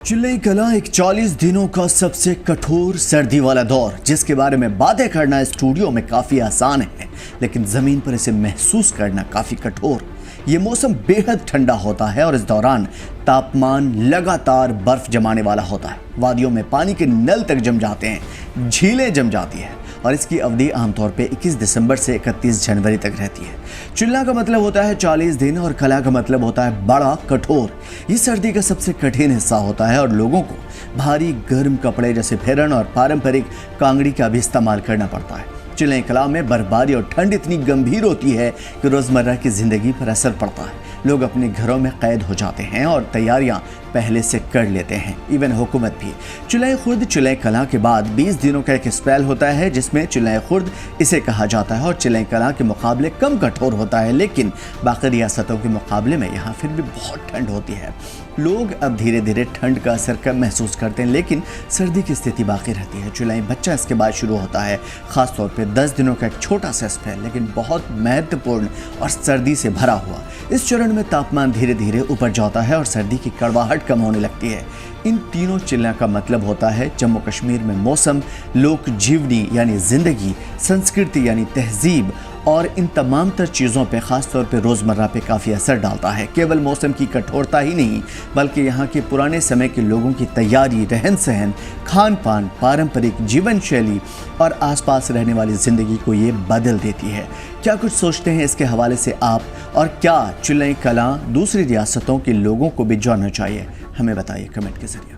चिल्लई कलां एक 40 दिनों का सबसे कठोर सर्दी वाला दौर, जिसके बारे में बातें करना स्टूडियो में काफ़ी आसान है, लेकिन ज़मीन पर इसे महसूस करना काफ़ी कठोर। ये मौसम बेहद ठंडा होता है और इस दौरान तापमान लगातार बर्फ जमाने वाला होता है। वादियों में पानी के नल तक जम जाते हैं, झीलें जम जाती है और इसकी अवधि आमतौर पे 21 दिसंबर से 31 जनवरी तक रहती है। चिल्ला का मतलब होता है 40 दिन और कला का मतलब होता है बड़ा कठोर। ये सर्दी का सबसे कठिन हिस्सा होता है और लोगों को भारी गर्म कपड़े जैसे फेरन और पारंपरिक कांगड़ी का भी इस्तेमाल करना पड़ता है। चिल्लई कलां में बर्फबारी और ठंड इतनी गंभीर होती है कि रोज़मर्रा की ज़िंदगी पर असर पड़ता है। लोग अपने घरों में कैद हो जाते हैं और तैयारियां पहले से कर लेते हैं, इवन हुकूमत भी। चिल्लई खुर्द चिल्लई कलां के बाद 20 दिनों का एक स्पेल होता है जिसमें चिल्लई खुर्द इसे कहा जाता है और चिल्लई कलां के मुकाबले कम कठोर होता है, लेकिन बाकी रियासतों के मुकाबले में यहाँ फिर भी बहुत ठंड होती है। लोग अब धीरे धीरे ठंड का असर कम महसूस करते हैं, लेकिन सर्दी की स्थिति बाकी रहती है। चिल्लई बच्चा इसके बाद शुरू होता है, खासतौर पर 10 दिनों का एक छोटा सा स्पेल, लेकिन बहुत महत्वपूर्ण और सर्दी से भरा हुआ। इस चरण में तापमान धीरे धीरे ऊपर जाता है और सर्दी की कड़वाहट कम होने लगती है। इन तीनों चिल्ला का मतलब होता है जम्मू कश्मीर में मौसम, लोक जीवनी यानी जिंदगी, संस्कृति यानी तहजीब और इन तमाम तर चीज़ों पे ख़ास तौर पे रोज़मर्रा पे काफ़ी असर डालता है। केवल मौसम की कठोरता ही नहीं, बल्कि यहाँ के पुराने समय के लोगों की तैयारी, रहन सहन, खान पान, पारंपरिक जीवन शैली और आसपास रहने वाली ज़िंदगी को ये बदल देती है। क्या कुछ सोचते हैं इसके हवाले से आप, और क्या चिल्लई कलां दूसरी रियासतों के लोगों को भी जानना चाहिए? हमें बताइए कमेंट के ज़रिए।